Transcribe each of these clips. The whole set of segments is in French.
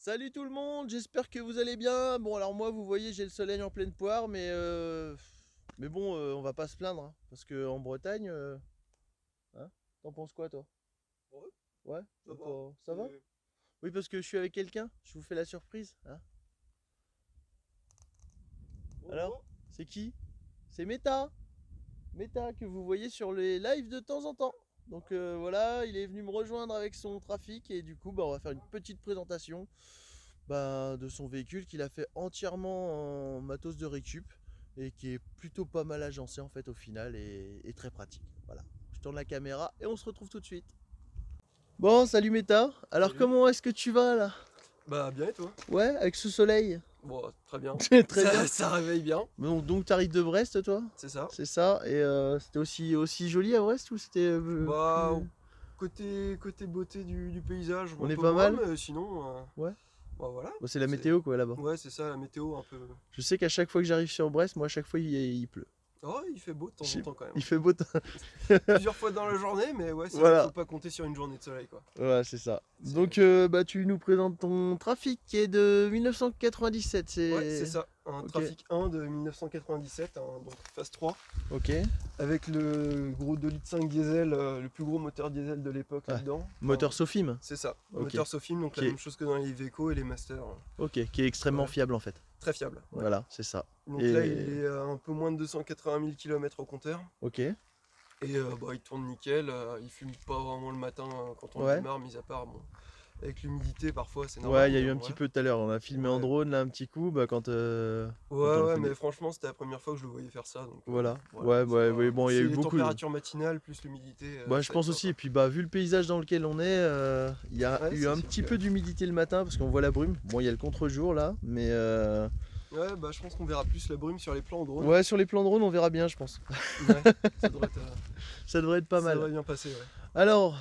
Salut tout le monde, j'espère que vous allez bien. Bon alors moi vous voyez j'ai le soleil en pleine poire mais bon on va pas se plaindre hein, parce que en Bretagne hein, t'en penses quoi toi? Ouais, Ouais? ça va. Ça va? Oui parce que je suis avec quelqu'un, je vous fais la surprise hein. Alors Bonjour. c'est qui? C'est Meta! Meta que vous voyez sur les lives de temps en temps. Donc voilà, il est venu me rejoindre avec son trafic et du coup bah, on va faire une petite présentation de son véhicule qu'il a fait entièrement en matos de récup et qui est plutôt pas mal agencé en fait au final et très pratique. Voilà, je tourne la caméra et on se retrouve tout de suite. Bon, salut Meta. Alors Salut. comment est-ce que tu vas là? Bah bien et toi? Ouais, avec ce soleil. Bon, très bien. Très bien. Ça réveille bien, Donc t'arrives de Brest toi? c'est ça. C'est ça. Et c'était aussi joli à Brest ou c'était Bah plus... côté beauté du paysage, On un est peu pas moins, mal? mais sinon, Ouais. bah voilà. Bon, c'est la C'est météo quoi là-bas. ouais, c'est ça la météo un peu. Je sais qu'à chaque fois que j'arrive sur Brest, moi à chaque fois il pleut. Oh, il fait beau de temps en temps quand même. Il fait beau temps. Plusieurs fois dans la journée, mais ouais, c'est vrai qu'il Voilà. faut pas compter sur une journée de soleil quoi. Ouais, c'est ça. C'est- Donc, tu nous présentes ton trafic qui est de 1997, Ouais, c'est c'est... ça. Un Ok, Trafic 1 de 1997, donc phase 3, ok. avec le gros 2,5 litres diesel, le plus gros moteur diesel de l'époque Ouais. là-dedans. Moteur Sofim. C'est ça, Ok. moteur Sofim, donc la Qui est- même chose que dans les Iveco et les Masters. Ok, qui est extrêmement Ouais. fiable en fait. Très fiable. Ouais. Voilà, c'est ça. Donc Et... là, il est à un peu moins de 280 000 km au compteur. Ok. Et bah, il tourne nickel. Il fume pas vraiment le matin quand on Ouais. démarre, mis à part bon, avec l'humidité parfois, c'est Ouais, normal. il y a eu mais un bon, petit voilà. peu tout à l'heure. On a filmé en Ouais. drone là un petit coup quand Ouais, on ouais, fait mais des... franchement, c'était la première fois que je le voyais faire ça. Donc, Voilà. voilà, Ouais, c'est ouais, pas- ouais, bon, il y a c'est eu les beaucoup de... températures matinales plus l'humidité. Bah, je Ça aide pense pas, aussi. quoi. Et puis, vu le paysage dans lequel on est, il y a Ouais, eu c'est un sûr petit que- peu d'humidité le matin parce qu'on voit la brume. Bon, il y a le contre-jour là, mais... Ouais, bah, je pense qu'on verra plus la brume sur les plans en drone. Ouais, sur les plans drone, on verra bien, je pense. Ouais, ça devrait être, Ça devrait être pas ça mal. devrait bien passer. Ouais. Alors,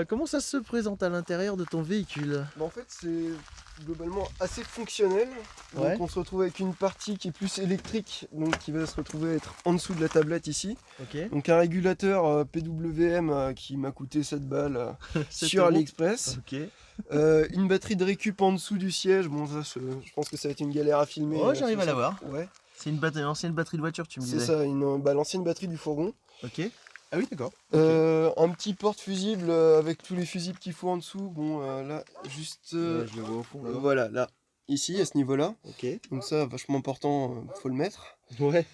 comment ça se présente à l'intérieur de ton véhicule? Bah, en fait, c'est globalement assez fonctionnel. Donc, Ouais. on se retrouve avec une partie qui est plus électrique, donc qui va se retrouver être en dessous de la tablette ici. Ok. Donc, un régulateur PWM qui m'a coûté 7 balles 7 sur euros. AliExpress. Ok. Une batterie de récup en dessous du siège. Bon, ça, je pense que ça va être une galère à filmer. Oh, j'arrive à ça- l'avoir. Ouais, C'est une ancienne batterie de voiture, tu me c'est disais. ça, l'ancienne batterie du fourgon. Ok. Ah oui, d'accord. Un petit porte-fusible avec tous les fusibles qu'il faut en dessous. Bon, là, juste. Ouais, je le vois au fond là-bas. Voilà, là. Ici, à ce niveau-là. Ok. Donc ça, vachement important, faut le mettre. Ouais.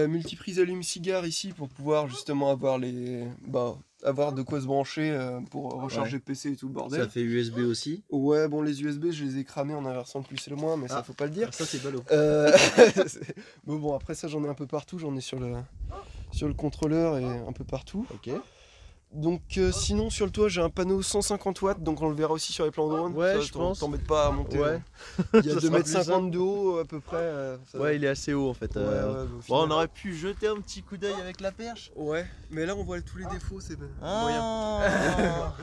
Multiprise allume-cigare ici pour pouvoir justement avoir avoir de quoi se brancher pour recharger PC et tout le bordel. Ça fait USB aussi. Ouais, bon, les USB, je les ai cramés en inversant le plus et le moins, mais ça, Ah. faut pas le dire. Ça, c'est ballot. Mais bon, après ça, j'en ai un peu partout. J'en ai sur le contrôleur et un peu partout. Ok. Donc sinon sur le toit j'ai un panneau 150 watts, donc on le verra aussi sur les plans drone. Ouais, Ça, je pense. T'embête pas à monter. Ouais. Il y a Ça 2,50 sera plus m de haut à peu près. Ouais, il est assez haut en fait. Ouais, ouais, au Bon, final. on aurait pu jeter un petit coup d'œil avec la perche. Ouais, mais là on voit tous les défauts, c'est moyen. Ah.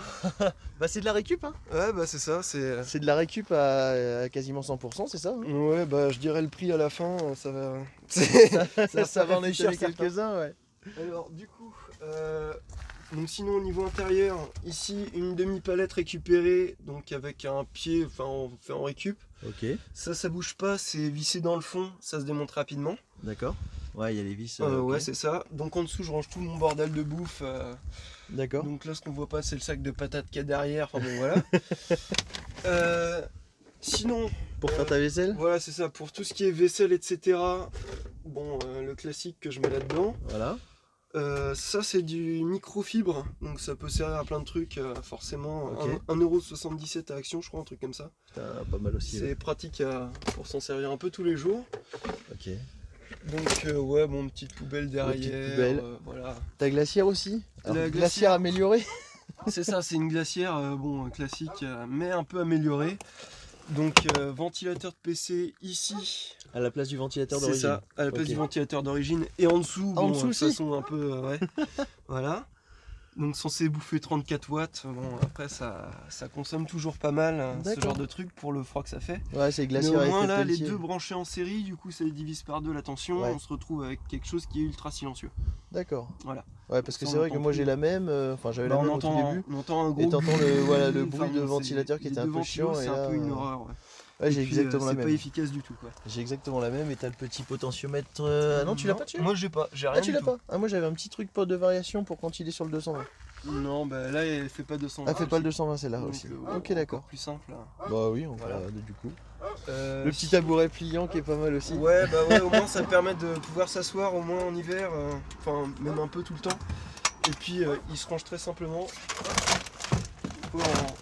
Bah, c'est de la récup, hein. Ouais, bah c'est ça, c'est. C'est de la récup à quasiment 100%, c'est ça, hein. Ouais, bah je dirais le prix à la fin, ça va. Ça va en réfléchir étonner certains. quelques-uns, ouais. Alors du coup, donc sinon au niveau intérieur, ici une demi-palette récupérée, donc avec un pied, fait en récup. Ok, Ça bouge pas, c'est vissé dans le fond, ça se démonte rapidement. d'accord. Ouais, il y a les vis. Ouais, ok. c'est ça. Donc en dessous, je range tout mon bordel de bouffe. D'accord. Donc là, ce qu'on voit pas, c'est le sac de patates qu'il y a derrière. Enfin bon, voilà. Sinon, Pour faire ta vaisselle. voilà, c'est ça. Pour tout ce qui est vaisselle, etc. Bon, le classique que je mets là-dedans. Voilà. Ça, c'est du microfibre. Donc ça peut servir à plein de trucs, forcément. Ok. 1,77€ à Action, je crois, un truc comme ça. Pas mal aussi. C'est Ouais. pratique pour s'en servir un peu tous les jours. Ok. Donc, ouais, bon, petite poubelle derrière. petite poubelle. Voilà. Ta glacière aussi. La Alors, glacière. améliorée. C'est ça, c'est une glacière classique, mais un peu améliorée. Donc ventilateur de PC ici, À la place du ventilateur c'est d'origine. ça, à la place Ok. du ventilateur d'origine. Et en dessous, En bon, dessous de aussi. façon un peu, ouais, voilà. Donc censé bouffer 34 watts. Bon, après ça consomme toujours pas mal ce D'accord. genre de truc pour le froid que ça fait. Ouais, c'est Mais glacière au avec moins effet là, les Pelletier. deux branchés en série, du coup ça divise par deux la tension. Ouais. On se retrouve avec quelque chose qui est ultra silencieux. D'accord. Voilà. Ouais, parce que Ça, c'est on vrai que entend moi plus. j'ai la même. Enfin, j'avais Bah, la même au tout début. on entend un gros Et t'entends le enfin, bruit de bon, ventilateur qui les était un deux peu chiant. ventilos, Et c'est un là, peu une horreur. Ouais. Ouais, Et j'ai puis, exactement la c'est pas même. efficace du tout quoi. J'ai exactement la même et t'as le petit potentiomètre. Ah non, tu l'as pas dessus? Moi j'ai pas, j'ai rien Ah, tu du l'as tout. pas? Ah, moi j'avais un petit truc de variation pour quand il est sur le 220. Non, bah là elle fait pas 200. Ah, fait pas le 220, c'est là Donc, aussi. ouais, Ok, d'accord. encore plus simple là. Bah oui, on Voilà. va du coup. Euh, Le petit tabouret pliant qui est pas mal aussi. Ouais, bah ouais, au moins ça permet de pouvoir s'asseoir au moins en hiver, enfin même un peu tout le temps. Et puis il se range très simplement.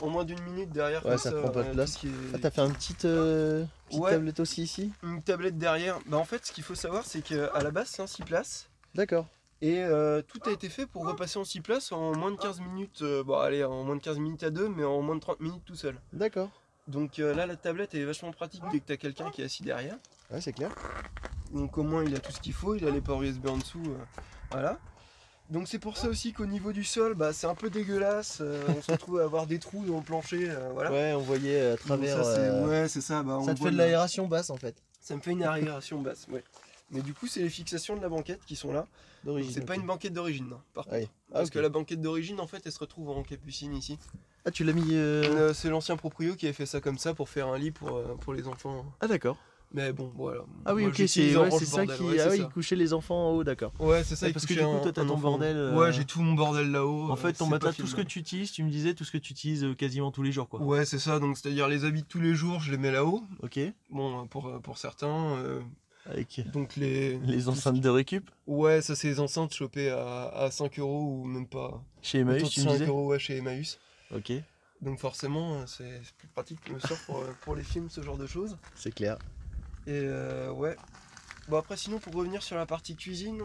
En moins d'une minute derrière. Ouais, comme ça prend pas de tout place. ce qui est- Ah, t'as fait un petite Ouais. tablette aussi ici? Une tablette derrière. Bah en fait, ce qu'il faut savoir, c'est qu'à la base, c'est un 6 places. D'accord. Et tout a été fait pour repasser en 6 places en moins de 15 minutes. Bon, allez, en moins de 15 minutes à deux, mais en moins de 30 minutes tout seul. D'accord. Donc là, la tablette est vachement pratique dès que t'as quelqu'un qui est assis derrière. Ouais, c'est clair. Donc au moins, il a tout ce qu'il faut. Il a les ports USB en dessous. Voilà. Donc c'est pour ça aussi qu'au niveau du sol, bah, c'est un peu dégueulasse. On se retrouve à avoir des trous dans le plancher. Voilà. Ouais, on voyait à Donc travers. ça, ouais, c'est ça. Bah, Ça on te voit fait de l'aération basse en fait, Ça me fait une aération basse, ouais. Mais du coup, c'est les fixations de la banquette qui sont là. d'origine. C'est pas ok. une banquette d'origine, non, par Ouais. contre. Ah, Parce ok. que la banquette d'origine, en fait, elle se retrouve en capucine ici. Ah, tu l'as mis. C'est l'ancien proprio qui avait fait ça comme ça pour faire un lit pour les enfants. Ah, d'accord. Mais bon, voilà. Ah oui, Moi, ok, j'utilise c'est en ouais, range c'est ça bordel, qui. ouais, Ah c'est oui, ça. il couchait les enfants en haut, d'accord. Ouais, c'est ça. Ouais, il parce que couchait du coup, toi, t'as un ton enfant. bordel, Ouais, j'ai tout mon bordel là-haut. En fait, ton c'est matelas, pas tout ce que filmable. tu utilises, tu me disais tout ce que tu utilises quasiment tous les jours, quoi. Ouais, c'est ça. Donc, c'est-à-dire les habits de tous les jours, je les mets là-haut. Ok. Bon, pour certains. Avec Donc, les les enceintes de récup Ouais, ça, c'est les enceintes chopées à 5 euros ou même pas. chez Autour Emmaüs, de tu me 5 disais. euros ouais, chez Emmaüs. Ok, Donc forcément, c'est plus pratique que me sort pour les films, ce genre de choses. c'est clair. Et ouais. Bon après sinon pour revenir sur la partie cuisine,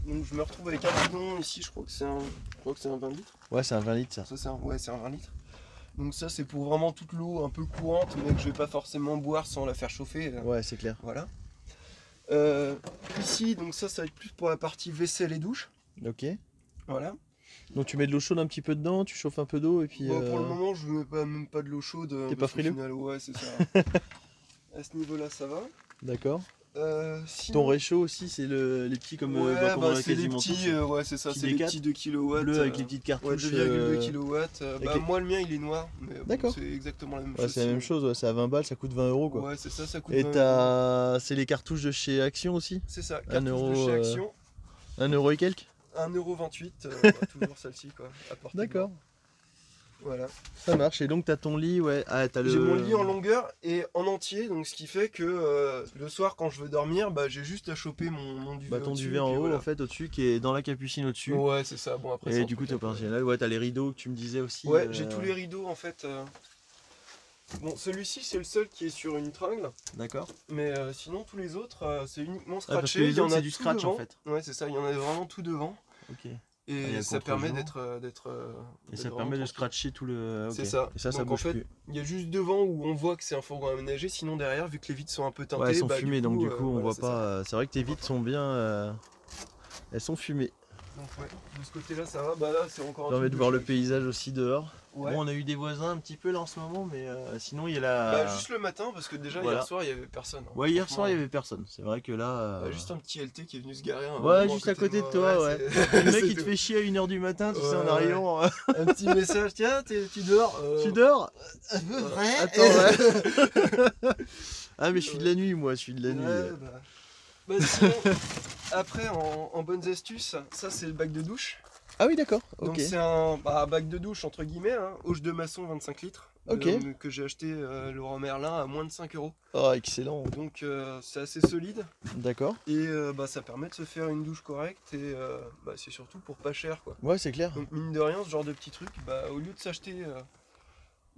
donc je me retrouve avec un bidon ici, je crois que c'est un 20 litres. Ouais, c'est un 20 litres ça. Ça c'est un 20 litres. Donc ça c'est pour vraiment toute l'eau un peu courante mais que je vais pas forcément boire sans la faire chauffer. Ouais, c'est clair. Voilà. Ici donc ça va être plus pour la partie vaisselle et douche. Ok. Voilà. Donc tu mets de l'eau chaude un petit peu dedans, tu chauffes un peu d'eau et puis. Bon, pour le moment je mets même pas de l'eau chaude. T'es parce pas qu'au frileux final, ouais c'est ça. À ce niveau là ça va. D'accord. Sinon- Ton réchaud aussi, c'est les petits comme, Ouais, comme on a c'est les quasiment petits, tous. ouais c'est ça, Petits c'est les D4, petits 2 kW. Bleu avec les petites Ouais, cartouches. 2,2 kW. Bah les- moi le mien il est noir, mais bon, D'accord. c'est exactement la même Ouais, chose. c'est la même chose, ouais, c'est à 20 balles, ça coûte 20 euros quoi. Ouais c'est ça, ça coûte Et 20 euros. c'est les cartouches de chez Action aussi. C'est ça, un cartouche euro, de chez Action, 1 euro et quelques. 1,28€, toujours celle-ci quoi. à portée de D'accord, main. Voilà. ça marche. Et donc t'as ton lit, ouais. Ah, t'as le. J'ai mon lit en longueur et en entier, donc ce qui fait que le soir quand je veux dormir, bah j'ai juste à choper mon duvet. Bah, ton au-dessus, duvet et en puis haut voilà. en fait, au-dessus, qui est dans la capucine au-dessus. Ouais c'est ça, bon après Et c'est du un coup, truc t'as un peu- opérationnel. Ouais, t'as les rideaux que tu me disais aussi. Ouais, j'ai tous les rideaux en fait. Bon, celui-ci c'est le seul qui est sur une tringle, D'accord. mais sinon tous les autres c'est uniquement Ah, parce que scratché. les Il y en autres, a c'est du tout scratch en devant. fait. Ouais, c'est ça, il y en a vraiment tout devant. Ok. Et il y a le ça permet contre-jour. d'être. Et ça d'être permet de vraiment scratcher tout le. Ok. C'est ça. Et ça Donc, en bouge fait, plus. Il y a juste devant où on voit que c'est un fourgon aménagé, sinon derrière, vu que les vitres sont un peu teintées, Ouais, elles sont bah, fumées, donc du coup, on voilà, voit c'est pas. ça. C'est vrai que tes vitres sont bien. Elles sont fumées. Donc ouais, de ce côté-là ça va, bah là c'est encore un Ça permet truc de voir le choc. paysage aussi dehors. Ouais. Bon, on a eu des voisins un petit peu là en ce moment, mais sinon il y a la. Bah juste le matin parce que déjà Voilà. hier soir il y avait personne. Hein. Ouais, hier Franchement, soir il y avait personne. C'est vrai que là. bah, juste un petit LT qui est venu se garer. Un Ouais, moment juste à côté de moi, toi, ouais. c'est- Le mec il c'est te tout. fait chier à 1h du matin, tu sais, Ouais, en ouais. arrivant. Un petit message, tiens, tu dors Tu dors À peu près. Attends, ouais. Ah, mais je suis de la nuit, moi, je suis de la nuit. Ouais, bah sinon, après en bonnes astuces, ça c'est le bac de douche. Ah oui, d'accord, Donc ok. c'est un bac de douche entre guillemets, hein, hoche de maçon 25 litres. Ok. Que j'ai acheté Laurent Merlin à moins de 5 euros. Oh, excellent. Donc c'est assez solide D'accord. et ça permet de se faire une douche correcte et c'est surtout pour pas cher quoi. Ouais, c'est clair. Donc mine de rien ce genre de petit truc, au lieu de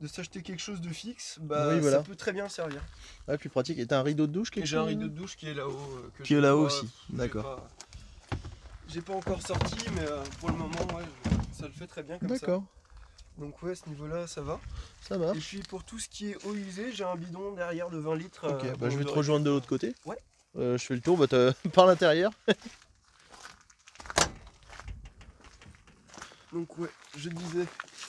s'acheter quelque chose de fixe, Oui, voilà. ça peut très bien servir. Ouais, plus pratique. Et t'as un rideau de douche Et quelque j'ai un chose rideau de douche qui est là-haut. Qui est là-haut aussi, j'ai d'accord. pas- J'ai pas encore sorti, mais pour le moment, ouais, ça le fait très bien comme ça. D'accord, Donc ouais, à ce niveau-là, ça va. ça Et marche. puis pour tout ce qui est eau usée, j'ai un bidon derrière de 20 litres. Ok, bon, bah je vais te j'aurais- rejoindre de l'autre côté. Ouais. Je fais le tour par l'intérieur. Donc ouais, je disais,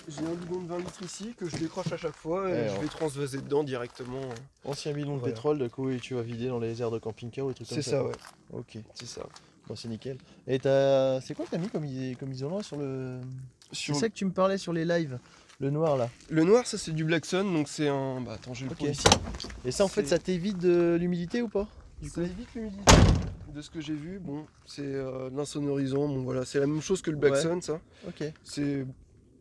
j'ai un bidon de 20 litres ici que je décroche à chaque fois et Ouais, je ouais. vais transvaser dedans directement. Ancien bidon de Voilà. pétrole, de coup, et tu vas vider dans les aires de camping-car ou des trucs comme C'est ça. ça, ouais, Ok, c'est ça. bon, c'est nickel. Et c'est quoi que t'as mis comme isolant sur le. C'est Sur... ça que tu me parlais sur les lives. Le noir là. Le noir, ça c'est du Blackson, donc c'est un... Bah attends, je vais le Ok. prendre ici. Et ça en fait C'est- ça t'évite de l'humidité ou pas? Du Ça coup évite l'humidité. De ce que j'ai vu, bon, c'est de l'insonorisant, bon voilà, c'est la même chose que le Blackson, ça. Ok. C'est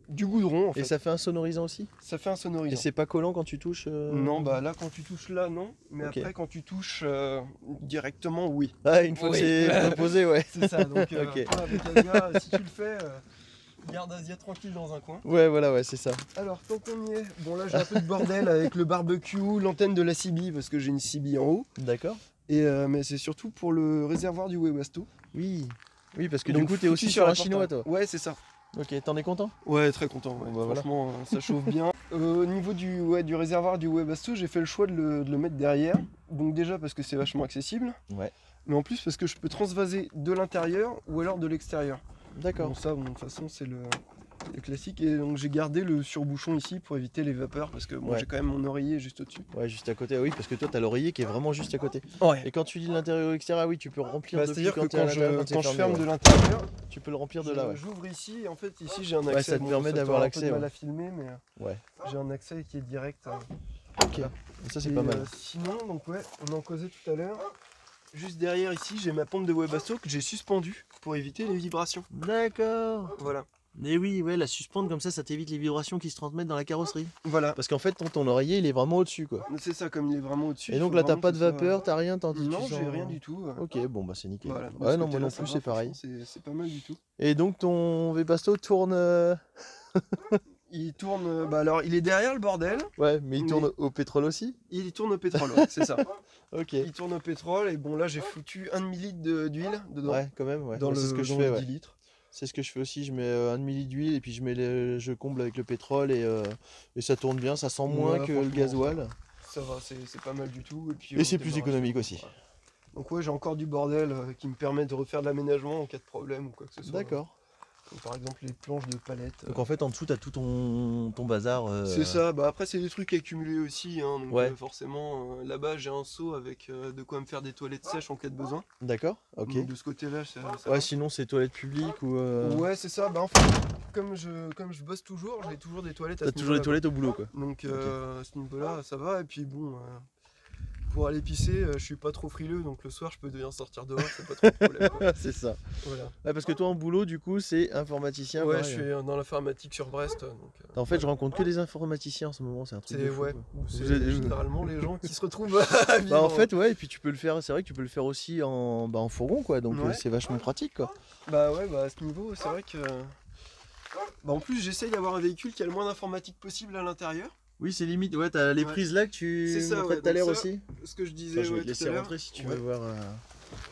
du goudron en fait. Et ça fait un sonorisant aussi? Ça fait un Et sonorisant. c'est pas collant quand tu touches Non, bah là quand tu touches là, non. Mais Ok. après quand tu touches directement, oui. Ah, une fois Oui. que c'est posé, ouais. C'est ça, donc Ok. toi, avec Asia, si tu le fais, garde Asia tranquille dans un coin. Ouais, voilà, ouais, c'est ça. Alors, tant qu'on y est, bon là j'ai un peu de bordel avec le barbecue, l'antenne de la CB, parce que j'ai une CB en haut. D'accord. Et, mais c'est surtout pour le réservoir du Webasto. Oui. Oui, parce que Donc, du coup, t'es foutu aussi sur la un chinois, porte. toi. Ouais, c'est ça. Ok, t'en es content? Ouais, très content. Ouais. Bon, bah, voilà. Franchement, ça chauffe bien. Au niveau du réservoir du Webasto, j'ai fait le choix de le mettre derrière. Donc déjà parce que c'est vachement accessible. Ouais. Mais en plus parce que je peux transvaser de l'intérieur ou alors de l'extérieur. D'accord. Bon ça, bon, de toute façon c'est le classique. Et donc j'ai gardé le surbouchon ici pour éviter les vapeurs parce que moi Ouais. j'ai quand même mon oreiller juste au-dessus. Ouais, juste à côté. Ah oui, parce que toi, t'as l'oreiller qui est vraiment juste à côté. Ouais. Et quand tu dis l'intérieur ou l'extérieur, ah oui, tu peux remplir depuis C'est-à-dire que t'es à l'intérieur, quand je c'est ferme fermé, de ouais. l'intérieur, Tu peux le remplir de là, ouais. j'ouvre ici et en fait ici j'ai un accès. Ouais, ça te permet d'avoir peut l'accès, avoir un peu de mal ouais. à filmer mais Ouais. j'ai un accès qui est direct. Ok. Voilà. Et ça, c'est Et, pas mal. sinon, donc ouais, on en causait tout à l'heure. Juste derrière ici, j'ai ma pompe de Webasto que j'ai suspendue pour éviter les vibrations. D'accord. Voilà. Et oui, ouais, la suspendre comme ça t'évite les vibrations qui se transmettent dans la carrosserie. Voilà. Parce qu'en fait, ton oreiller, il est vraiment au-dessus, quoi. C'est ça, comme il est vraiment au-dessus. Et donc faut là, t'as vraiment pas que de ça soit- vapeur, t'as rien, t'en dis Non, tu j'ai sens- rien du tout. Ok, bon, bah c'est nickel. Voilà. De Ouais, ce non, moi côté-là, non ça plus, va, c'est pareil. franchement, c'est pas mal du tout. Et donc, ton Webasto tourne. Il tourne. Bah alors, il est derrière le bordel. Ouais, mais il Mais- tourne au pétrole aussi? Il tourne au pétrole, ouais, c'est ça. Ok. Il tourne au pétrole et bon là j'ai foutu 1 demi-litre d'huile dedans. Ouais, quand même, ouais. Dans Ouais, le, c'est ce que je dans fais, le ouais. 10 litres. C'est ce que je fais aussi. Je mets un demi-litre d'huile et puis je comble avec le pétrole et ça tourne bien. Ça sent moins Ouais, que le franchement, gasoil. Ça va, c'est pas mal du tout. puis, Et au c'est plus démarrage, économique bon, aussi. voilà. Donc ouais, j'ai encore du bordel qui me permet de refaire de l'aménagement en cas de problème ou quoi que ce soit. D'accord. Comme par exemple les planches de palette. Donc en fait, en dessous, t'as tout ton bazar. C'est ça, bah après c'est des trucs accumulés aussi, hein, donc Ouais. forcément là-bas j'ai un seau avec de quoi me faire des toilettes sèches en cas de besoin. D'accord, ok. Donc de ce côté-là, ça Ouais, va. sinon c'est toilettes publiques ou. Ouais, c'est ça, bah en fait, comme je bosse toujours, j'ai toujours des toilettes à T'as ce toujours les niveau-là, toilettes au boulot, quoi. quoi. Donc à ce niveau-là, ça va, et puis bon, pour aller pisser, je suis pas trop frileux, donc le soir je peux bien sortir dehors, c'est pas trop de problème, quoi. C'est ça. Voilà. Ouais, parce que toi en boulot, du coup, c'est informaticien. Ouais, pareil. je suis dans l'informatique sur Brest, donc. En fait, je rencontre que des informaticiens en ce moment, c'est un truc de C'est fou, ouais, quoi. c'est Vous êtes- généralement les gens qui se retrouvent à vivre. Bah en fait ouais, et puis tu peux le faire, c'est vrai que tu peux le faire aussi en fourgon quoi, donc Ouais. c'est vachement pratique quoi. Bah ouais, bah à ce niveau, c'est vrai que. Bah en plus, j'essaye d'avoir un véhicule qui a le moins d'informatique possible à l'intérieur. Oui c'est limite, ouais t'as les Ouais. prises là que tu C'est ça, montrais ouais, tout à l'heure donc ça, aussi. Ce que je disais, Attends, je vais ouais, te laisser tout à l'heure. rentrer si tu Ouais. veux voir,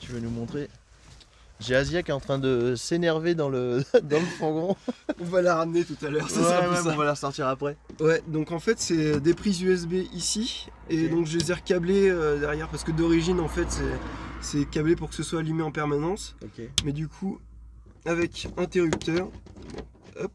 tu veux nous montrer. J'ai Asia qui est en train de s'énerver dans le, dans le fourgon. On va la ramener tout à l'heure, ça sera plus bon, ça. on va la ressortir après. Ouais, donc en fait, c'est des prises USB ici, et Ok. donc je les ai recablées derrière, parce que d'origine, en fait, c'est câblé pour que ce soit allumé en permanence. Ok. Mais du coup, avec interrupteur, hop,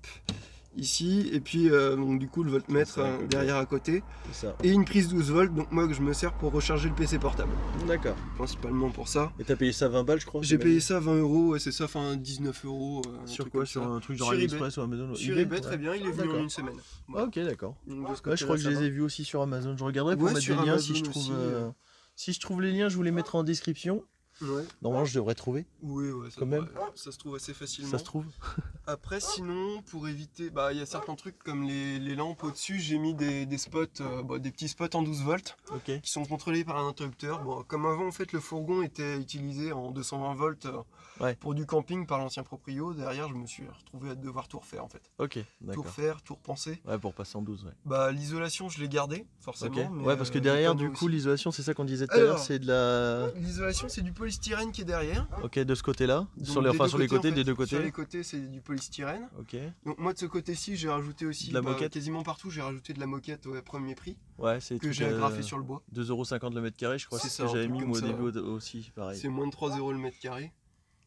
ici, et puis donc du coup le voltmètre Ça, ok. derrière à côté, C'est ça. et une prise 12 volts, donc moi que je me sers pour recharger le PC portable, D'accord. principalement pour ça. Et t'as payé ça 20 balles je crois. J'ai payé ça 20 €, ouais, c'est ça, enfin 19 €. un Sur truc quoi? comme Sur ça. un truc genre Sur eBay. AliExpress ou Amazon? Sur eBay, très ouais. bien, il est venu en D'accord. une semaine. Ah, Voilà. ok d'accord. Donc, de ce Ouais, je crois que je côté-là, ça les va. ai vus aussi sur Amazon. Je regarderai pour Ouais, mettre sur des liens si Amazon je trouve. aussi, Si je trouve les liens, je vous les mettrai en description. Ouais. Normalement, je devrais trouver. Oui, ouais, ça, Quand même. ça se trouve assez facilement. Ça se trouve. Après, sinon, pour éviter, bah, il y a certains trucs comme les lampes au-dessus, j'ai mis des spots, des petits spots en 12 volts Ok. qui sont contrôlés par un interrupteur. Bon, comme avant, en fait, le fourgon était utilisé en 220 volts Ouais. pour du camping par l'ancien proprio. Derrière, je me suis retrouvé à devoir tout refaire en fait. Ok. Tout D'accord. refaire, tout repenser. Ouais, pour passer en 12, ouais. Bah, l'isolation, je l'ai gardée, forcément. Ok. mais, Ouais, parce que les derrière, panneaux du coup, aussi. l'isolation, c'est ça qu'on disait tout à l'heure, Alors. c'est de la. L'isolation, c'est du polystyrène qui est derrière. Ok, de ce côté-là. Donc, Sur les, des enfin, deux sur les en côtés, fait. des deux Sur côtés. les côtés, c'est du polystyrène. Ok. Donc moi de ce côté-ci, j'ai rajouté aussi De la moquette. quasiment partout, j'ai rajouté de la moquette au premier prix Ouais, c'est que j'ai agrafé sur le bois. 2,50 € le mètre carré, je crois. C'est C'est ce ça, que un j'avais truc mis comme moi au ça. début aussi, pareil. C'est moins de 3 € le mètre carré.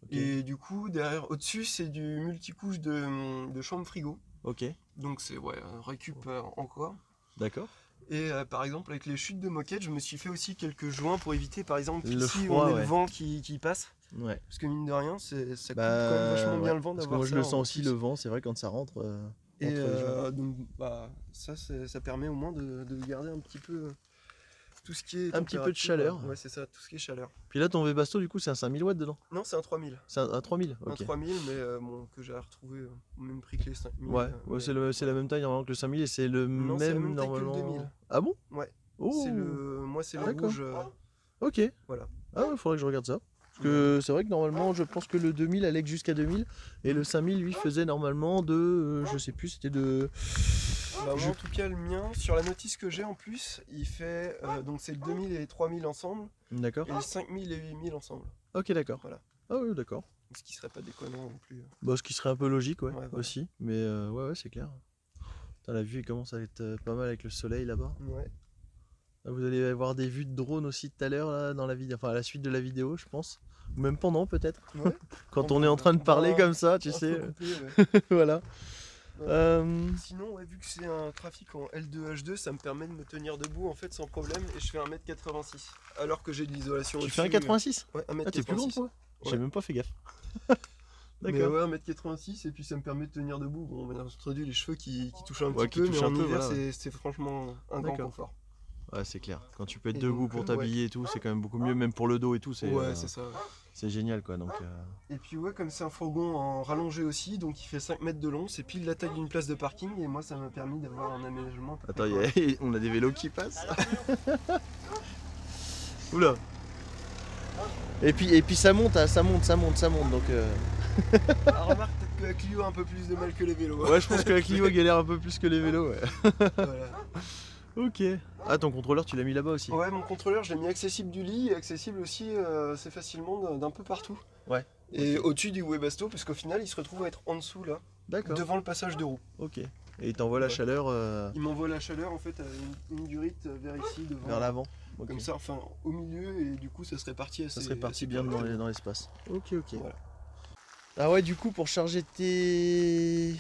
Ok. Et du coup, derrière, au-dessus, c'est du multicouche de chambre frigo. Ok. Donc c'est ouais, un récup encore. D'accord. Et par exemple, avec les chutes de moquette, je me suis fait aussi quelques joints pour éviter, par exemple, Le ici froid, on a ouais. le vent qui passe. Ouais. Parce que mine de rien, ça coupe Bah, quand même vachement bien ouais. le vent Parce que d'avoir moi, je ça le en sens aussi, plus. le vent, c'est vrai, quand ça rentre. Et Entre les jours. donc bah, ça permet au moins de garder un petit peu tout ce qui est Un petit peu de chaleur. Ouais, c'est ça, tout ce qui est chaleur. Puis là, ton Webasto, du coup, c'est un 5000 watts dedans. Non, c'est un 3000. C'est un 3000. Un Ok. 3000, mais bon, que j'ai retrouvé au même prix que les 5000. Ouais, mais- c'est la même taille normalement que le 5000 et c'est le Non, même c'est la même taille que le normalement. 2000. Ah bon? Ouais. Oh. Moi, c'est le D'accord. rouge. Ok. Voilà. Ah ouais, faudrait que je regarde ça. Parce que c'est vrai que normalement, je pense que le 2000 allait que jusqu'à 2000 et le 5000 lui faisait normalement de, je sais plus, c'était de. Bah, moi, en tout cas, le mien, sur la notice que j'ai en plus, il fait. Donc, c'est le 2000 et les 3000 ensemble, D'accord. et les 5000 et 8000 ensemble. Ok, d'accord. Voilà. Ah oui, d'accord. Ce qui serait pas déconnant non plus. Bah, ce qui serait un peu logique, ouais, Ouais, voilà. aussi. Mais ouais, c'est clair. Putain, la vue elle commence à être pas mal avec le soleil là-bas. Ouais. Là, vous allez avoir des vues de drone aussi tout à l'heure là dans la vidéo, enfin à la suite de la vidéo, je pense. Ou même pendant peut-être. Ouais. Quand on est en train de parler comme ça, tu sais. Voilà. Ouais. Sinon, ouais, vu que c'est un trafic en L2H2, ça me permet de me tenir debout en fait sans problème et je fais 1m86. Alors que j'ai de l'isolation Tu au-dessus. fais un 86? Ouais, 1m86. Ah, t'es plus grand que moi? J'ai Ouais. même pas fait gaffe. Mais D'accord. ouais, 1m86 et puis ça me permet de tenir debout. Bon, bien entendu, les cheveux qui touchent un Ouais, petit qui peu, touchent mais un en peu, hiver, voilà. c'est franchement un grand D'accord. confort. Ouais, c'est clair. Quand tu peux être Et debout donc, pour ouais. t'habiller et tout, c'est quand même beaucoup mieux, même pour le dos et tout. Ouais, c'est ça. C'est génial quoi. Donc, Et puis ouais, comme c'est un fourgon en rallongé aussi, donc il fait 5 mètres de long, c'est pile la taille d'une place de parking et moi ça m'a permis d'avoir un aménagement. Attends, on a des vélos qui passent. Oula. Et puis ça monte, hein, ça monte. Donc, Ah, remarque peut-être que la Clio a un peu plus de mal que les vélos. ouais, je pense que la Clio galère un peu plus que les vélos. Ouais. Voilà. Ok. Ah, ton contrôleur, tu l'as mis là-bas aussi. Ouais, mon contrôleur, je l'ai mis accessible du lit et accessible aussi assez facilement d'un peu partout. Ouais. Et Ok. au-dessus du Webasto, parce qu'au final, il se retrouve à être en dessous là, D'accord. devant le passage de roue. Ok. Et il t'envoie la Ouais. chaleur Il m'envoie la chaleur en fait à une durite vers ici, devant. vers l'avant. Ok. Comme ça, enfin au milieu, et du coup ça se répartit assez. Ça serait parti assez bien correctement. dans l'espace. Ok. Voilà. Ah ouais, du coup, pour charger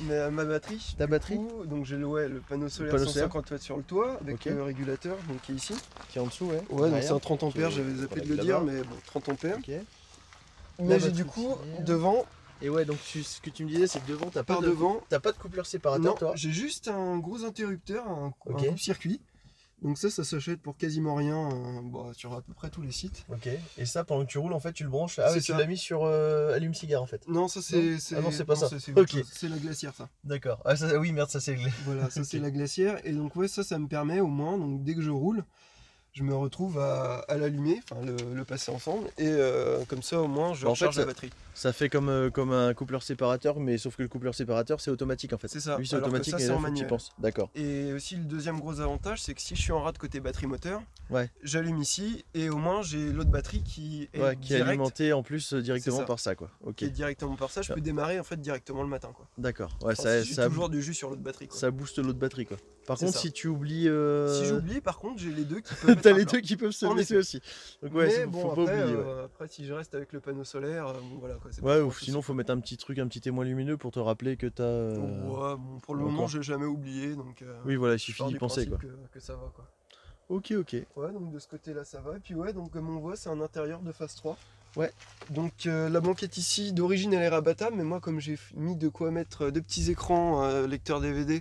Ma batterie. ta du batterie coup, donc j'ai le panneau solaire panneau solaire. 150 watts sur le toit avec Ok. le régulateur donc, qui est ici. qui est en dessous, ouais. Ouais, donc Derrière. c'est un 30 ampères, Qui est- j'avais zappé qu'on a de le vu dire, là-bas. mais bon, 30 ampères. Ok. Mais j'ai batterie du coup, auxiliaire. devant, Et ouais, donc ce que tu me disais, c'est que devant, par devant, t'as pas de coupleur séparateur, non, toi. j'ai juste un gros interrupteur, un Ok. coupe-circuit. Donc ça s'achète pour quasiment rien sur à peu près tous les sites. Ok. Et ça, pendant que tu roules, en fait, tu le branches. Ah C'est ouais, tu ça. l'as mis sur allume-cigare, en fait. Non, ça Non c'est. Ah non, c'est pas ça. C'est Ok. autre chose. C'est la glacière, ça. D'accord. Ah ça, oui, merde, ça c'est Voilà, ça c'est Ok. la glacière. Et donc ouais, ça me permet au moins, donc dès que je roule, je me retrouve à l'allumer, enfin le passer ensemble. Et comme ça au moins je Bah, en fait, recharge la batterie. Ça fait comme un coupleur séparateur, mais sauf que le coupleur séparateur, c'est automatique, en fait. C'est ça. Lui, c'est Alors que automatique, ça, et c'est là, en faut que tu manuel. penses. D'accord. Et aussi le deuxième gros avantage, c'est que si je suis en rade côté batterie moteur, Ouais. j'allume ici et au moins j'ai l'autre batterie qui est Ouais, qui est direct, alimenté en plus directement C'est ça. par ça, quoi. Ok. qui est directement par ça. Je peux démarrer en fait directement le matin, quoi. D'accord. Ouais, Enfin, si j'ai ça, toujours du jus sur l'autre batterie, quoi. ça booste l'autre batterie, quoi. Par C'est contre, ça. si tu oublies. Si j'oublie, par contre, j'ai les deux qui peuvent. T'as être à les plat. deux qui peuvent se En baisser effet. aussi. Donc, ouais, Mais faut bon, pas après, oublier. Ouais, après, si je reste avec le panneau solaire, bon, voilà quoi. c'est ouais pas ou trop un sinon, faut mettre un petit truc, un petit témoin lumineux pour te rappeler que t'as. souci. Ouais, bon, pour le encore. moment, j'ai jamais oublié, donc. Oui, voilà, il je suffit pars d'y du penser, quoi. principe que ça va, quoi. Ok. Ouais, donc de ce côté-là, ça va. Et puis ouais, donc comme on voit, c'est un intérieur de phase 3. Ouais. Donc la banquette ici, d'origine, elle est rabattable, mais moi, comme j'ai mis de quoi mettre deux petits écrans lecteur DVD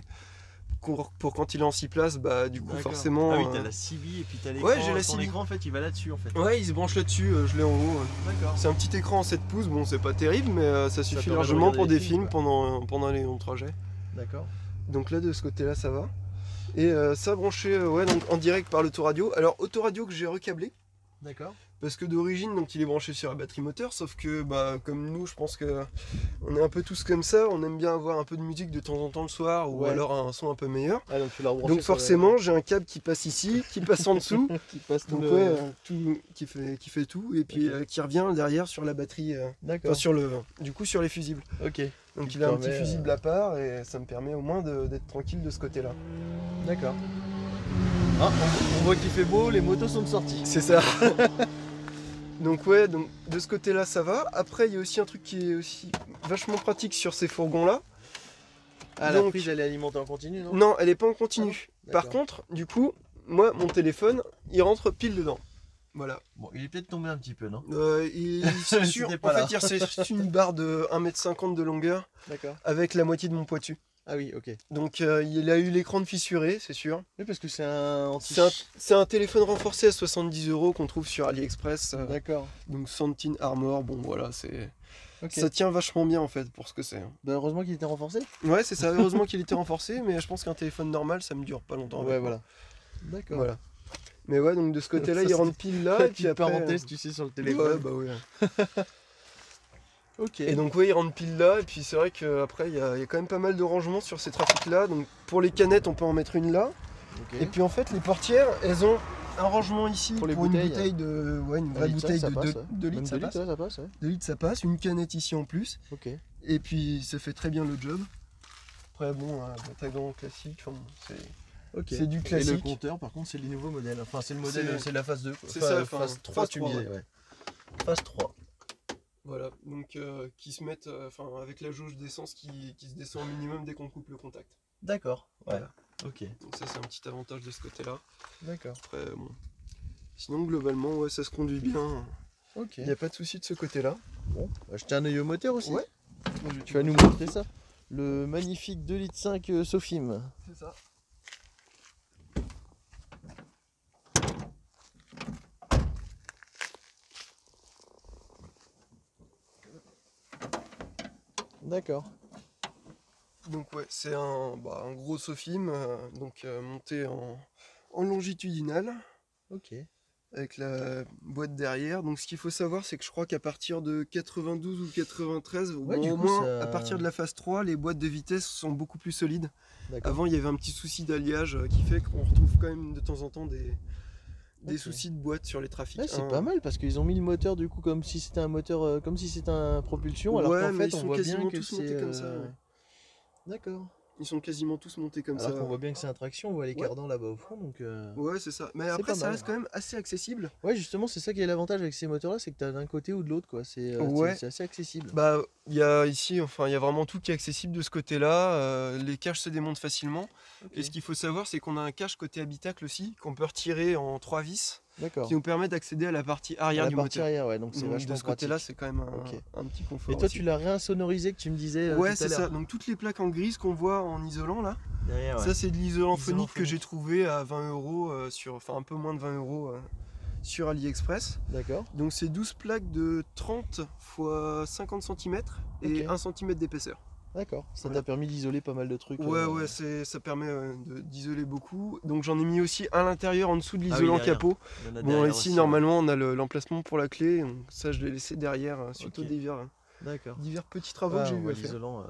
pour quand il est en 6 places, bah du coup, D'accord. forcément. Ah oui, t'as la CB et puis t'as l'écran. Ouais, j'ai la ton CB. écran, en fait, il va là-dessus, en fait. Ouais, il se branche là-dessus, je l'ai en haut. D'accord. C'est un petit écran en 7 pouces, bon, c'est pas terrible, mais ça suffit permet de largement regarder pour des des films, films pendant les longs trajets. D'accord. Donc là, de ce côté-là, ça va. Et ça branché ouais, donc en direct par l'autoradio. Alors, autoradio que j'ai recablé, D'accord. parce que d'origine, donc il est branché sur la batterie moteur, sauf que, bah, comme nous, je pense que on est un peu tous comme ça, on aime bien avoir un peu de musique de temps en temps le soir, ou Ouais. alors un son un peu meilleur. Ah, donc tu l'as rebranché Donc sur forcément, j'ai un câble qui passe ici, qui passe en dessous, qui passe tout donc le... ouais, tout, qui fait tout, et puis Ok. qui revient derrière sur la batterie, D'accord. enfin du coup sur les fusibles. Ok. Donc Qui il a un permet, petit fusible à part, et ça me permet au moins d'être tranquille de ce côté-là. D'accord. Ah, on voit qu'il fait beau, les motos sont sorties. C'est ça. Donc ouais, donc de ce côté-là ça va. Après il y a aussi un truc qui est aussi vachement pratique sur ces fourgons-là. Ah, la Donc- prise, elle est alimentée en continu, non? Non, elle est pas en continu. Ah, Par d'accord. contre, du coup, moi mon téléphone, il rentre pile dedans. Voilà. Bon, il est peut-être tombé un petit peu, non? C'est sûr, C'était en pas là. fait, c'est une barre de 1,50 m de longueur D'accord. avec la moitié de mon poids dessus. Ah oui, ok. Donc il a eu l'écran de fissuré, c'est sûr. Oui, parce que c'est un anti... C'est un téléphone renforcé à 70 € qu'on trouve sur AliExpress. D'accord. Donc Santin Armor, bon voilà, c'est... Ok. Ça tient vachement bien en fait pour ce que c'est. Bah, heureusement qu'il était renforcé. Ouais, c'est ça, heureusement qu'il était renforcé, mais je pense qu'un téléphone normal ça me dure pas longtemps. Ouais, avec moi. voilà. D'accord. Voilà. Mais ouais, donc de ce côté-là, Ça, il rentre pile là, et puis Petite après... parenthèse, tu sais, sur le Ouais, téléphone. bah ouais. Ok. Et donc ouais, il rentre pile là, et puis c'est vrai qu'après, il y a quand même pas mal de rangements sur ces trafics-là. Donc pour les canettes, on peut en mettre une là. Ok. Et puis en fait, les portières, elles ont un rangement ici Pour les une bouteilles, bouteille de... Ouais, une Un vraie litre, bouteille ça de passe, 2 ouais. litres, Même ça 2 litres, passe. ouais, ça passe, ouais. 2 litres, ça passe. Une canette ici en plus. Ok. Et puis ça fait très bien le job. Après bon, boîte à gants classique, enfin, Ok. c'est du Et le classique. compteur, par contre, c'est le nouveau modèle. Enfin, c'est le modèle, c'est la phase 2. Quoi. C'est ça, phase 3, tu me 3, disais, ouais. Phase 3. Voilà, donc qui se mettent avec la jauge d'essence qui se descend au minimum dès qu'on coupe le contact. D'accord. Ouais. Voilà. Ok. Donc ça c'est un petit avantage de ce côté-là. D'accord. Après bon. Sinon globalement ouais ça se conduit bien. Ok. Il n'y a pas de souci de ce côté-là. Bon, bah, jetez un œil au moteur aussi. Ouais. Tu vas nous montrer ça. Le magnifique 2,5 litres Sofim. C'est ça. D'accord. Donc ouais, c'est un gros Sofim, monté en longitudinal, Ok. avec la boîte derrière. Donc ce qu'il faut savoir, c'est que je crois qu'à partir de 92 ou 93, Ouais, ou du au coup, moins ça- à partir de la phase 3, les boîtes de vitesse sont beaucoup plus solides. D'accord. Avant, il y avait un petit souci d'alliage qui fait qu'on retrouve quand même de temps en temps des Ok. soucis de boîte sur les trafics. Ouais, c'est Un- pas mal parce qu'ils ont mis le moteur du coup comme si c'était un moteur, comme si c'était un propulsion, alors Ouais, qu'en mais fait ils on sont voit bien quasiment que tous montés c'est. comme ça, ouais. D'accord. Ils sont quasiment tous montés comme Alors ça. qu'on voit bien que c'est un traction, on voit les Ouais. cardans là-bas au fond, donc. Ouais, c'est ça. Mais C'est après, pas ça mal. reste quand même assez accessible. Ouais, justement, c'est ça qui est l'avantage avec ces moteurs-là, c'est que t'as d'un côté ou de l'autre, quoi. Ouais. C'est assez accessible. Bah, il y a ici, il y a vraiment tout qui est accessible de ce côté-là. Les caches se démontent facilement. Ok. Et ce qu'il faut savoir, c'est qu'on a un cache côté habitacle aussi, qu'on peut retirer en 3 vis, D'accord. qui nous permet d'accéder à la partie À arrière la du partie moteur. arrière, ouais, donc c'est Donc, vachement de ce côté-là, pratique. c'est quand même Ok. un petit confort. Et toi, aussi. tu l'as réinsonorisé que tu me disais Ouais, tout à c'est ça. l'heure. Donc toutes les plaques en grise qu'on voit en isolant là, Derrière, ouais. ça c'est de l'isolant Isolant phonique que phonique. j'ai trouvé à 20 € un peu moins de 20 € sur AliExpress. D'accord. Donc c'est 12 plaques de 30 x 50 cm et Ok. 1 cm d'épaisseur. D'accord. Ça Voilà. t'a permis d'isoler pas mal de trucs. Ouais, ça permet d'isoler beaucoup. Donc j'en ai mis aussi à l'intérieur en dessous de Ah oui, l'isolant derrière. capot. Il y en a Bon derrière ici aussi, ouais. normalement on a l'emplacement pour la clé, donc ça je l'ai laissé derrière suite Ok. aux D'accord. divers petits travaux Ah, que j'ai on eu voit à faire. l'isolant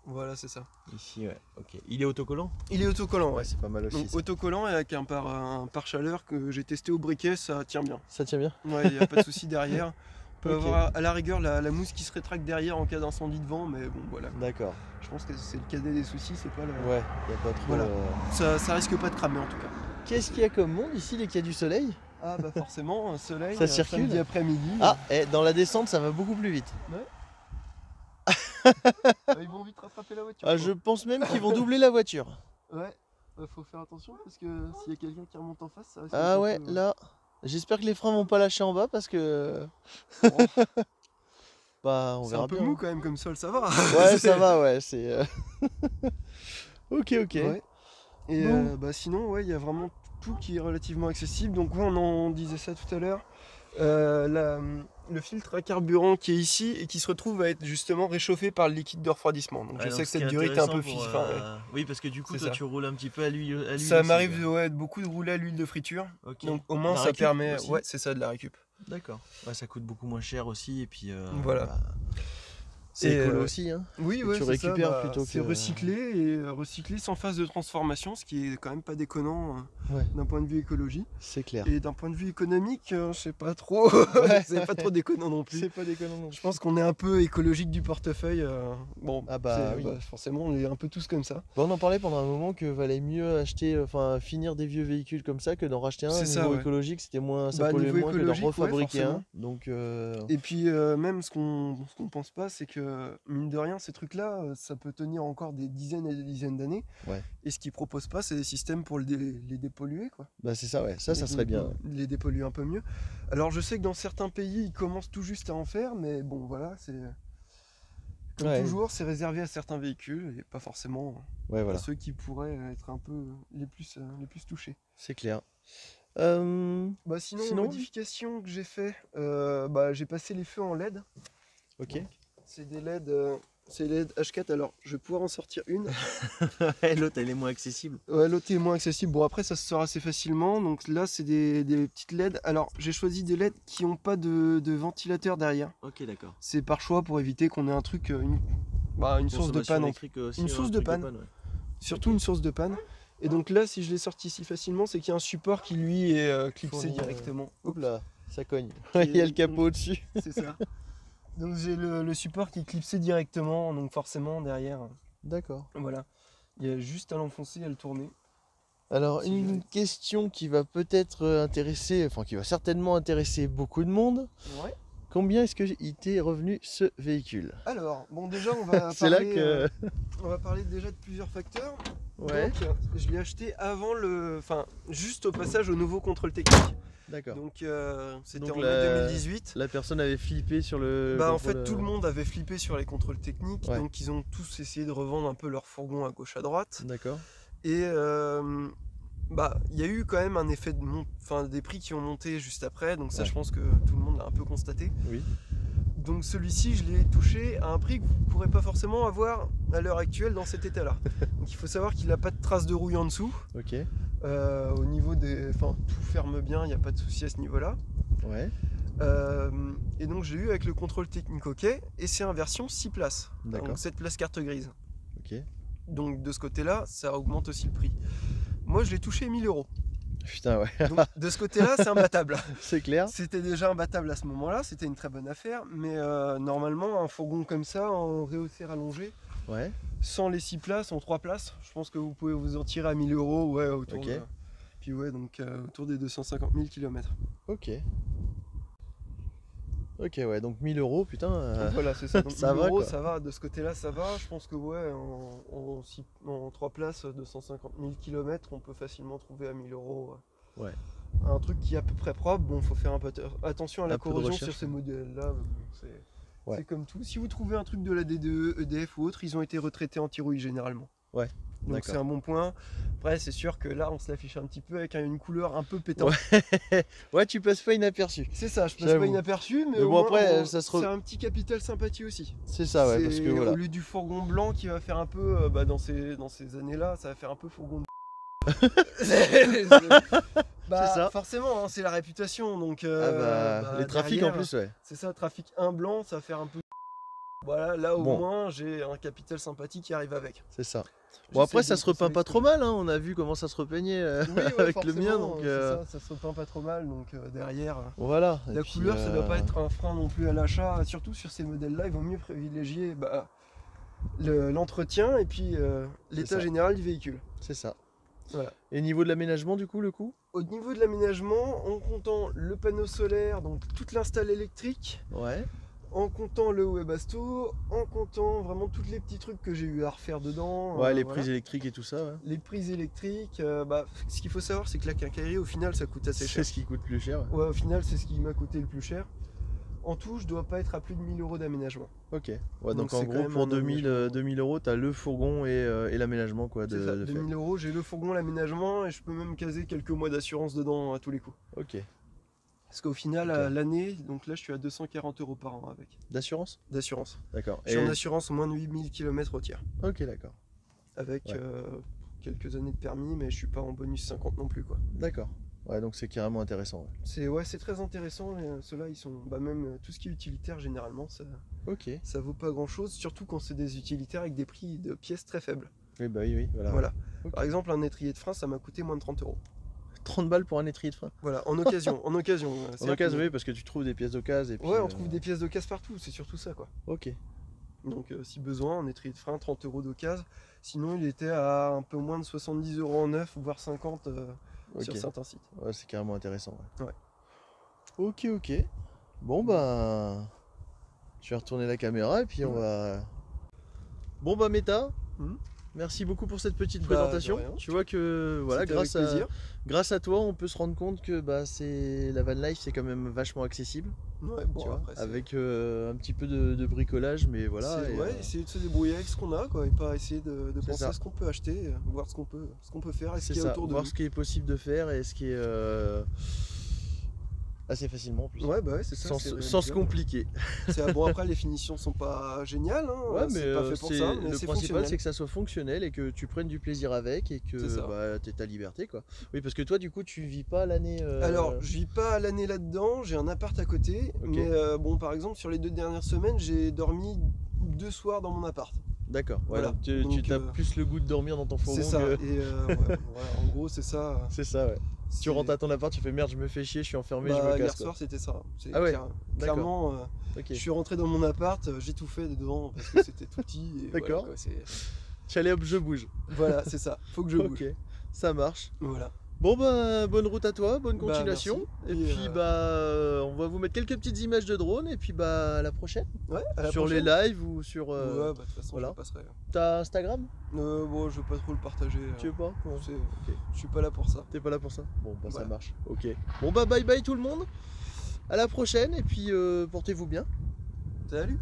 Voilà, c'est ça. ici, ouais. Ok. Il est autocollant? Il est autocollant, ouais. Ouais, c'est pas mal aussi. Donc Ça. autocollant et avec un pare-chaleur que j'ai testé au briquet, ça tient bien. Ça tient bien? Ouais, il n'y a pas de souci derrière. On peut Ok. avoir à la rigueur la mousse qui se rétracte derrière en cas d'incendie de vent, mais bon voilà. D'accord. Je pense que c'est le cadet des soucis, c'est pas le... Ouais, y a pas trop. Voilà. Ça risque pas de cramer en tout cas. Qu'est-ce qu'il y a comme monde ici dès qu'il y a du soleil? Ah bah forcément, un soleil, Ça circule. samedi après-midi. Ah, dans la descente, ça va beaucoup plus vite. Ils vont vite rattraper la voiture. Ah, quoi. je pense même qu'ils vont doubler la voiture. Ouais, faut faire attention parce que s'il y a quelqu'un qui remonte en face, ça risque Ah d'être un ouais, peu- là. J'espère que les freins vont pas lâcher en bas parce que. Bon, Bah, on c'est verra un peu bien. mou quand même comme sol, ça va. Ouais, ça va, ouais. C'est. Ok, ok. Ouais. Et Bon. sinon, ouais, il y a vraiment tout qui est relativement accessible. Donc, ouais, on en disait ça tout à l'heure. Le filtre à carburant qui est ici et qui se retrouve à être justement réchauffé par le liquide de refroidissement. Donc, je sais que cette durée est un peu Oui, parce que du coup, C'est toi, ça. tu roules un petit peu à l'huile. Ça aussi, m'arrive quoi. beaucoup de rouler à l'huile de friture. Ok. Donc, au moins, La ça récup permet. aussi. Ouais, c'est ça, de la récup. D'accord. Ouais, ça coûte beaucoup moins cher aussi et puis. Voilà. Bah, c'est Et, écolo aussi, hein. Oui, Et ouais, tu c'est ça, récupères plutôt c'est que- recyclé et recyclé sans phase de transformation, ce qui est quand même pas déconnant Ouais. d'un point de vue écologie. C'est clair. Et d'un point de vue économique, c'est pas trop, c'est pas trop déconnant non plus. C'est pas déconnant non Je plus. pense qu'on est un peu écologique du portefeuille. Ah bah oui. Forcément, on est un peu tous comme ça. Bon, on en parlait pendant un moment que valait mieux acheter, finir des vieux véhicules comme ça que d'en racheter un. C'est Niveau ça, ouais. écologique, c'était moins, ça Bah, polluait niveau moins que d'en écologique, ouais, refabriquer un. forcément. Donc, Et puis même ce qu'on pense pas, c'est que mine de rien, ces trucs-là, ça peut tenir encore des dizaines et des dizaines d'années. Ouais. Et ce qu'ils proposent pas, c'est des systèmes pour les dépolluer, quoi. bah c'est ça, ouais. Ça serait bien. Les dépolluer un peu mieux. Alors je sais que dans certains pays, ils commencent tout juste à en faire, mais bon voilà, Comme Ouais. toujours, c'est réservé à certains véhicules et pas forcément Ouais, à voilà, ceux qui pourraient être un peu les plus touchés. c'est clair. Bah sinon, Sinon, modification que j'ai fait, j'ai passé les feux en LED. ok. Donc, c'est des LED, c'est LED H4. Alors, je vais pouvoir en sortir une. L'autre, elle est moins accessible. Ouais, l'autre est moins accessible. Bon, après, ça se sort assez facilement. Donc là, c'est des petites LED. Alors, j'ai choisi des LED qui n'ont pas de ventilateur derrière. Ok, d'accord. C'est par choix pour éviter qu'on ait un truc, une source de panne. Une source de panne. ouais. Surtout Ok. une source de panne. Et donc là, si je l'ai sorti si facilement, c'est qu'il y a un support qui lui est clipsé Fourni, directement. Hop là, ça cogne. Qui Il y a est- le capot au-dessus. C'est ça. Donc j'ai le support qui est clipsé directement, donc forcément derrière, D'accord. voilà. Il y a juste à l'enfoncer et à le tourner. Alors, Si une j'avais- question qui va peut-être intéresser, enfin qui va certainement intéresser beaucoup de monde. Ouais. Combien est-ce qu'il t'est revenu ce véhicule? Alors, bon déjà on va C'est là parler, que... on va parler déjà de plusieurs facteurs. Ouais, Donc je l'ai acheté avant juste au passage au nouveau contrôle technique. d'accord. Donc c'était Donc en la- mai 2018. La personne avait flippé sur le... En contrôle, fait, tout le monde avait flippé sur les contrôles techniques, Ouais. donc ils ont tous essayé de revendre un peu leur fourgon à gauche à droite. D'accord. Et il y a eu quand même un effet des prix qui ont monté juste après, donc ça Ouais. je pense que tout le monde l'a un peu constaté. Oui. Donc celui-ci, je l'ai touché à un prix que vous ne pourrez pas forcément avoir à l'heure actuelle dans cet état-là. Donc il faut savoir qu'il n'a pas de traces de rouille en dessous. Ok. Au niveau des... Enfin, tout ferme bien, il n'y a pas de souci à ce niveau-là. Ouais. Et donc j'ai eu avec le contrôle technique OK, et c'est en version 6 places. D'accord. Donc 7 places carte grise. Ok. Donc de ce côté-là, ça augmente aussi le prix. Moi je l'ai touché 1000 €. Putain, ouais. Donc de ce côté-là, c'est imbattable. C'est clair. C'était déjà imbattable à ce moment-là, c'était une très bonne affaire, mais normalement un fourgon comme ça, en rehaussé rallongé, Ouais. sans les 6 places, en 3 places, je pense que vous pouvez vous en tirer à 1000 €, ouais, autour Ok. de... Puis ouais, donc autour des 250 000 km. Ok. Ok, ouais, donc 1000 €, putain. Voilà, c'est ça. Donc Ça 1000 va, €, quoi. ça va, de ce côté-là, ça va. Je pense que ouais, en 3 places, 250 000 km, on peut facilement trouver à 1000 €. Ouais. Un truc qui est à peu près propre. Bon, faut faire un peu attention à la Un peu de corrosion recherche, sur ces ouais. modèles-là. C'est Ouais. c'est comme tout. Si vous trouvez un truc de la DDE, EDF ou autre, ils ont été retraités anti-rouille généralement. Ouais, Donc d'accord. c'est un bon point. Après, c'est sûr que là, on se l'affiche un petit peu avec une couleur un peu pétante. Ouais, tu passes pas inaperçu. C'est ça, je passe J'avoue. pas inaperçu, mais Mais au bon, moins, après, ça se c'est un petit capital sympathie aussi. C'est ça, ouais, parce que C'est voilà. au lieu du fourgon blanc qui va faire un peu, dans ces années-là, ça va faire un peu fourgon de... C'est ça. forcément, hein, c'est la réputation, donc... Les trafics en derrière, plus, ouais. c'est ça, trafic 1 blanc, ça va faire un peu... Voilà, là au Bon. moins, j'ai un capital sympathie qui arrive avec. C'est ça. J'essaie Bon, après, de ça se repeint consommer pas ce que trop j'ai. mal, hein. On a vu comment ça se repeignait Oui, ouais, avec le mien, forcément, donc c'est ça se repeint pas trop mal, donc derrière... voilà. Et La puis, couleur, ça doit pas être un frein non plus à l'achat. Surtout sur ces modèles-là, il vaut mieux privilégier l'entretien et puis l'état ça. général du véhicule. C'est ça. Voilà. Et niveau de l'aménagement, du coup, le coup? Au niveau de l'aménagement, en comptant le panneau solaire, donc toute l'install électrique, Ouais. en comptant le Webasto, en comptant vraiment tous les petits trucs que j'ai eu à refaire dedans. Ouais, les voilà. prises électriques et tout ça, ouais. Les prises électriques, ce qu'il faut savoir, c'est que la quincaillerie, au final, ça coûte assez C'est cher. ce qui coûte plus cher. Ouais. Ouais, au final, c'est ce qui m'a coûté le plus cher. En tout, je dois pas être à plus de 1000 € d'aménagement. Ok. Ouais, donc en c'est quand gros, même pour un 2000 aménagement. 2000 €, t'as le fourgon et l'aménagement, quoi, C'est ça, de fait. 2000 €, j'ai le fourgon, l'aménagement et je peux même caser quelques mois d'assurance dedans à tous les coups. Ok. Parce qu'au final, Ok. à l'année, donc là je suis à 240 € par an avec D'assurance? d'assurance. D'accord. Je suis en assurance moins de 8000 km au tiers. Ok, d'accord. Avec Ouais. quelques années de permis, mais je suis pas en bonus 50 non plus, quoi. D'accord. Ouais, donc c'est carrément intéressant. Ouais. C'est très intéressant. Ceux-là, ils sont. Même tout ce qui est utilitaire, généralement, Ok. ça vaut pas grand-chose, surtout quand c'est des utilitaires avec des prix de pièces très faibles. Oui, bah oui, voilà. Voilà. Ok. Par exemple, un étrier de frein, ça m'a coûté moins de 30 €. 30 balles pour un étrier de frein. Voilà, en occasion. En occasion. En occasion, oui, parce que tu trouves des pièces d'occasion et puis. Ouais, on trouve des pièces d'occasion partout, c'est surtout ça, quoi. Ok. Donc si besoin, un étrier de frein, 30 € d'occasion. Sinon, il était à un peu moins de 70 € en neuf, voire 50 sur Ok. certains sites. Ouais, c'est carrément intéressant. Ouais. Ok, ok. Bon, bah. Je vais retourner la caméra et puis on va. Bon, bah, Méta. Mhm. Merci beaucoup pour cette petite Bah, présentation. de rien. Tu vois que voilà, C'était avec plaisir. grâce à toi, on peut se rendre compte que bah, la van life c'est quand même vachement accessible. Ouais, bon, Tu vois, après, avec un petit peu de bricolage, mais voilà. ouais, essayer de se débrouiller avec ce qu'on a, quoi, et pas essayer de C'est penser ça. à ce qu'on peut acheter, voir ce qu'on peut faire et ce C'est qu'il y a ça, autour de voir nous. ce qui est possible de faire et ce qui est assez facilement en plus. Ouais, bah ouais, c'est ça. Sans, c'est sans se réalisable. compliquer. Bon, après, les finitions sont pas géniales, hein, Ouais, mais c'est pas fait pour ça, mais le c'est principal fonctionnel. c'est que ça soit fonctionnel et que tu prennes du plaisir avec et C'est que ça. bah, t'aies ta liberté quoi. Oui, parce que toi du coup tu vis pas l'année. Alors, je vis pas à l'année là-dedans, j'ai un appart à côté, Ok. mais bon, par exemple, sur les 2 dernières semaines, j'ai dormi 2 soirs dans mon appart. D'accord, ouais, Voilà. donc tu Donc, as plus le goût de dormir dans ton fourgon C'est ça, que. et ouais, voilà, en gros, c'est ça. C'est ça, ouais. Tu c'est- rentres à ton appart, tu fais merde, je me fais chier, je suis enfermé, je me Bah, hier casse quoi. soir, c'était ça. C'est Ah ouais, clairement, Ok. je suis rentré dans mon appart, j'ai tout fait dedans parce que c'était tout petit. Et D'accord. voilà, Allez hop, je bouge. voilà, c'est ça, faut que je bouge. Ok, ça marche. Voilà. Bon bah bonne route à toi, bonne Bah, continuation. merci. Et Et, puis bah on va vous mettre quelques petites images de drone et puis bah à la prochaine. Ouais, à la Sur les prochaine. lives ou sur. Ouais, bah, de toute façon, voilà. je le passerai. T'as Instagram? Bon, je veux pas trop le partager. Tu veux pas? Bon, Je suis pas là pour ça. t'es pas là pour ça? Bon bah ça Voilà. marche. Ok. Bon bah bye bye tout le monde. À la prochaine et puis portez-vous bien. Salut!